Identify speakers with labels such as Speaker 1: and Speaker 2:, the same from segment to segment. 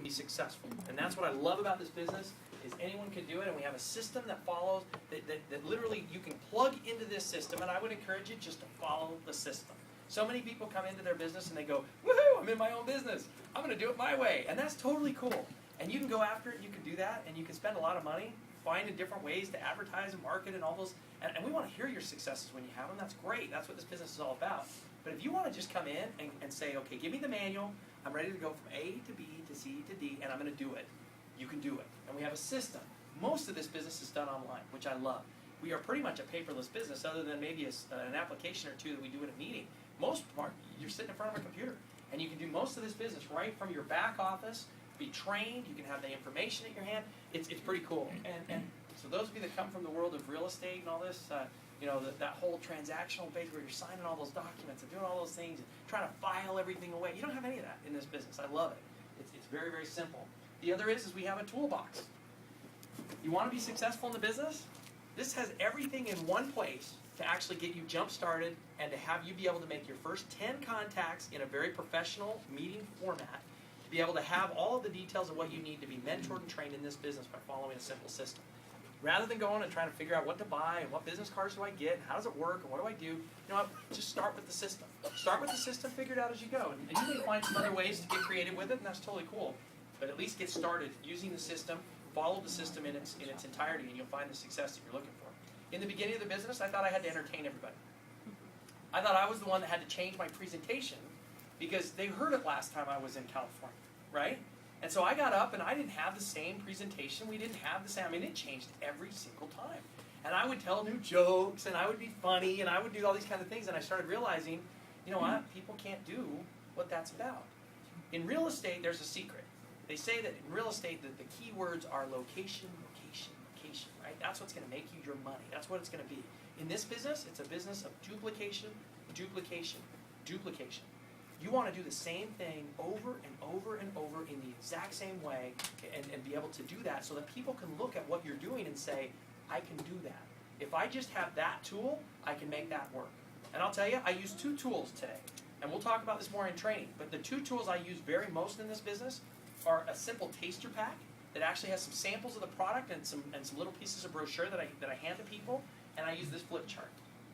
Speaker 1: be successful. And that's what I love about this business, is anyone can do it, and we have a system that follows, that literally you can plug into this system, and I would encourage you just to follow the system. So many people come into their business and they go, woohoo, I'm in my own business. I'm going to do it my way. And that's totally cool. And you can go after it, you can do that, and you can spend a lot of money finding different ways to advertise and market and all those. And we want to hear your successes when you have them. That's great. That's what this business is all about. But if you want to just come in and say, okay, give me the manual. I'm ready to go from A to B to C to D, and I'm going to do it. You can do it. And we have a system. Most of this business is done online, which I love. We are pretty much a paperless business, other than maybe an application or two that we do in a meeting. Most part, you're sitting in front of a computer, and you can do most of this business right from your back office, be trained, you can have the information at your hand. It's pretty cool. And so those of you that come from the world of real estate and all this, that whole transactional base where you're signing all those documents and doing all those things and trying to file everything away, you don't have any of that in this business. I love it. It's very, very simple. The other is we have a toolbox. You want to be successful in the business? This has everything in one place to actually get you jump-started and to have you be able to make your first 10 contacts in a very professional meeting format, to be able to have all of the details of what you need to be mentored and trained in this business by following a simple system. Rather than going and trying to figure out what to buy and what business cards do I get and how does it work and what do I do, you know what, just start with the system. Start with the system, figure it out as you go. And you may find some other ways to get creative with it, and that's totally cool. But at least get started using the system, follow the system in its entirety, and you'll find the success that you're looking for. In the beginning of the business, I thought I had to entertain everybody. I thought I was the one that had to change my presentation because they heard it last time I was in California, right? And so I got up and I didn't have the same presentation. We didn't have the same, I mean, it changed every single time. And I would tell new jokes and I would be funny and I would do all these kind of things, and I started realizing, you know what, people can't do what that's about. In real estate, there's a secret. They say that in real estate that the key words are location, location, location, right? That's what's going to make you your money. That's what it's going to be. In this business, it's a business of duplication, duplication, duplication. You want to do the same thing over and over and over in the exact same way and be able to do that so that people can look at what you're doing and say, I can do that. If I just have that tool, I can make that work. And I'll tell you, I use 2 tools today. And we'll talk about this more in training. But the 2 tools I use very most in this business are a simple taster pack that actually has some samples of the product and some little pieces of brochure that I hand to people, and I use this flip chart.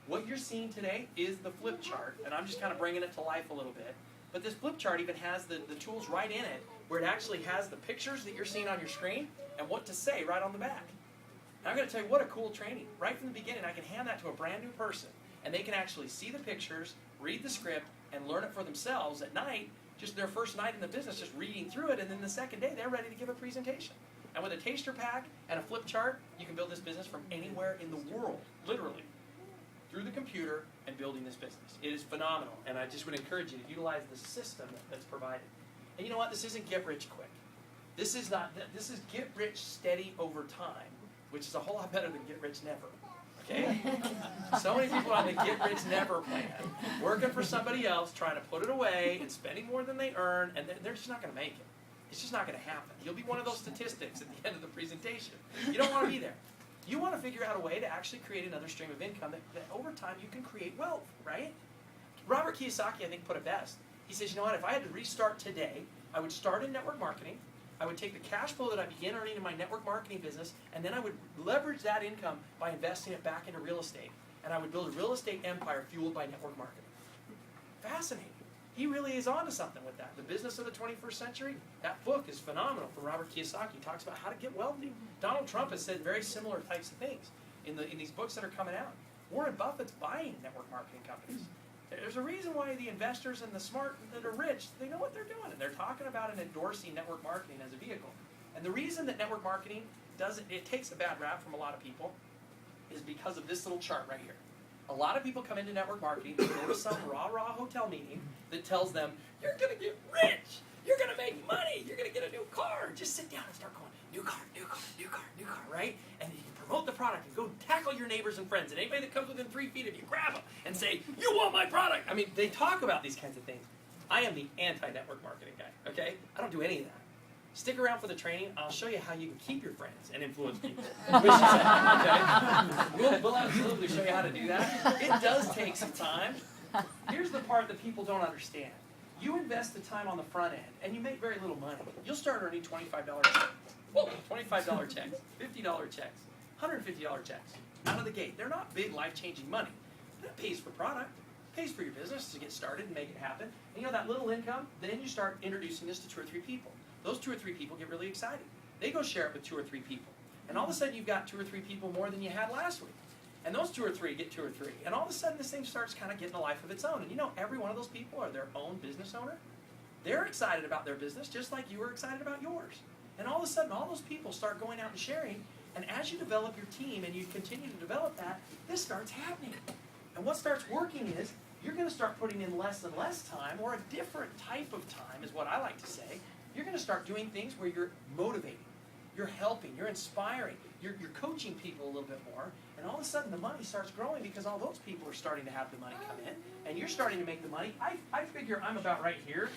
Speaker 1: What you're seeing today is the flip chart, and I'm just kind of bringing it to life a little bit. But this flip chart even has the tools right in it, where it actually has the pictures that you're seeing on your screen and what to say right on the back. And I'm going to tell you what a cool training. Right from the beginning, I can hand that to a brand new person, and they can actually see the pictures, read the script, and learn it for themselves at night, just their first night in the business, just reading through it, and then the second day, they're ready to give a presentation. And with a taster pack and a flip chart, you can build this business from anywhere in the world, literally, through the computer and building this business. It is phenomenal, and I just would encourage you to utilize the system that's provided. And you know what? This isn't get rich quick. This is get rich steady over time, which is a whole lot better than get rich never. Okay? So many people on the get rich never plan, working for somebody else, trying to put it away and spending more than they earn, and they're just not going to make it. It's just not going to happen. You'll be one of those statistics at the end of the presentation. You don't want to be there. You want to figure out a way to actually create another stream of income that over time you can create wealth, right? Robert Kiyosaki, I think, put it best. He says, you know what, if I had to restart today, I would start in network marketing. I would take the cash flow that I began earning in my network marketing business, and then I would leverage that income by investing it back into real estate. And I would build a real estate empire fueled by network marketing. Fascinating. He really is onto something with that. The Business of the 21st Century, that book is phenomenal from Robert Kiyosaki. He talks about how to get wealthy. Donald Trump has said very similar types of things in these books that are coming out. Warren Buffett's buying network marketing companies. There's a reason why the investors and the smart that are rich, they know what they're doing. And they're talking about and endorsing network marketing as a vehicle. And the reason that network marketing it takes a bad rap from a lot of people is because of this little chart right here. A lot of people come into network marketing, they go to some rah-rah hotel meeting that tells them, you're going to get rich, you're going to make money, you're going to get a new car. Just sit down and start going, new car, new car, new car, new car, right? And you can promote the product and go tackle your neighbors and friends. And anybody that comes within 3 feet of you, grab them and say, you want my product. I mean, they talk about these kinds of things. I am the anti-network marketing guy, okay? I don't do any of that. Stick around for the training. I'll show you how you can keep your friends and influence people. Okay? We'll absolutely show you how to do that. It does take some time. Here's the part that people don't understand. You invest the time on the front end, and you make very little money. You'll start earning $25 checks. Whoa, $25 checks, $50 checks, $150 checks out of the gate. They're not big life-changing money. That pays for product, pays for your business to get started and make it happen. And you know that little income, then you start introducing this to 2 or 3 people. Those 2 or 3 people get really excited. They go share it with 2 or 3 people. And all of a sudden you've got 2 or 3 people more than you had last week. And those 2 or 3 get 2 or 3. And all of a sudden this thing starts kind of getting a life of its own. And you know, every one of those people are their own business owner. They're excited about their business just like you were excited about yours. And all of a sudden all those people start going out and sharing. And as you develop your team and you continue to develop that, this starts happening. And what starts working is you're going to start putting in less and less time, or a different type of time is what I like to say. You're going to start doing things where you're motivating, you're helping, you're inspiring, you're coaching people a little bit more, and all of a sudden the money starts growing because all those people are starting to have the money come in, and you're starting to make the money. I figure I'm about right here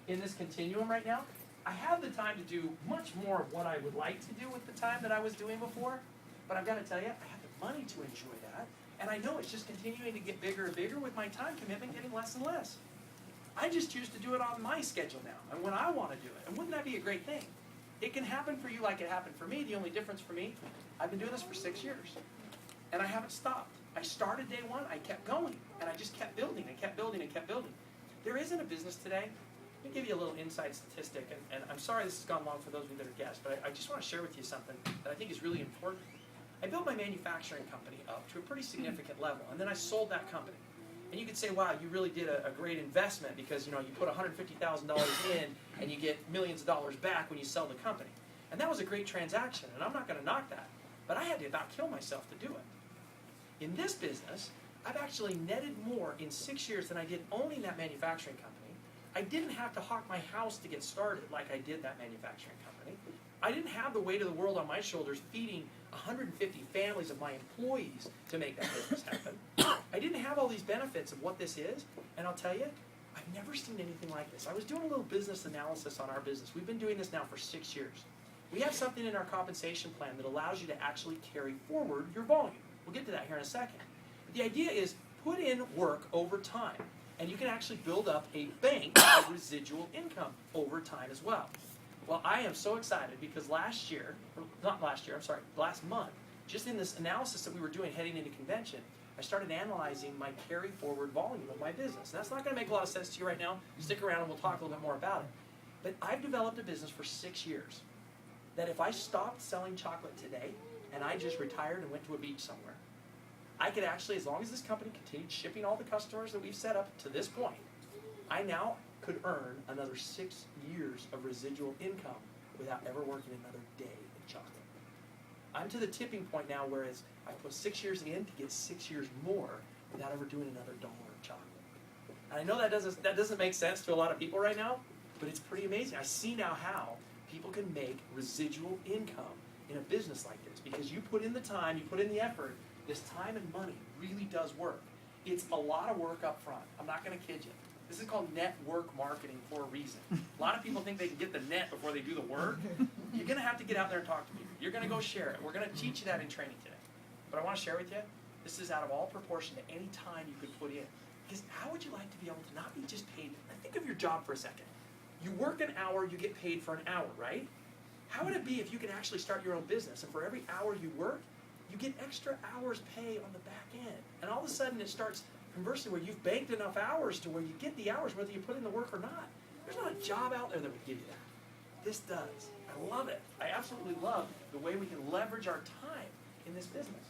Speaker 1: in this continuum right now. I have the time to do much more of what I would like to do with the time that I was doing before, but I've got to tell you, I have the money to enjoy that, and I know it's just continuing to get bigger and bigger with my time commitment getting less and less. I just choose to do it on my schedule now, and when I want to do it, and wouldn't that be a great thing? It can happen for you like it happened for me. The only difference for me, I've been doing this for 6 years, and I haven't stopped. I started day one, I kept going, and I just kept building and kept building and kept building. There isn't a business today. Let me give you a little inside statistic, and I'm sorry this has gone long for those of you that are guests, but I just want to share with you something that I think is really important. I built my manufacturing company up to a pretty significant level, and then I sold that company. And you could say, wow, you really did a great investment because you put $150,000 in and you get millions of dollars back when you sell the company. And that was a great transaction, and I'm not going to knock that. But I had to about kill myself to do it. In this business, I've actually netted more in 6 years than I did owning that manufacturing company. I didn't have to hawk my house to get started like I did that manufacturing company. I didn't have the weight of the world on my shoulders feeding 150 families of my employees to make that business happen. I didn't have all these benefits of what this is, and I'll tell you, I've never seen anything like this. I was doing a little business analysis on our business. We've been doing this now for 6 years. We have something in our compensation plan that allows you to actually carry forward your volume. We'll get to that here in a second. But the idea is put in work over time, and you can actually build up a bank of residual income over time as well. Well, I am so excited because last month, just in this analysis that we were doing heading into convention, I started analyzing my carry forward volume of my business. And that's not going to make a lot of sense to you right now. Stick around and we'll talk a little bit more about it. But I've developed a business for 6 years that if I stopped selling chocolate today and I just retired and went to a beach somewhere, I could actually, as long as this company continued shipping all the customers that we've set up to this point, I now could earn another 6 years of residual income without ever working another day in chocolate. I'm to the tipping point now where I put 6 years in to get 6 years more without ever doing another dollar of chocolate. And I know that doesn't make sense to a lot of people right now, but it's pretty amazing. I see now how people can make residual income in a business like this because you put in the time, you put in the effort. This time and money really does work. It's a lot of work up front. I'm not going to kid you. This is called network marketing for a reason. A lot of people think they can get the net before they do the work. You're going to have to get out there and talk to people. You're going to go share it. We're going to teach you that in training today. But I want to share with you, this is out of all proportion to any time you could put in. Because how would you like to be able to not be just paid? Think of your job for a second. You work an hour, you get paid for an hour, right? How would it be if you could actually start your own business and for every hour you work, you get extra hours pay on the back end. And all of a sudden it starts conversely where you've banked enough hours to where you get the hours whether you put in the work or not. There's not a job out there that would give you that. This does. I love it. I absolutely love the way we can leverage our time in this business.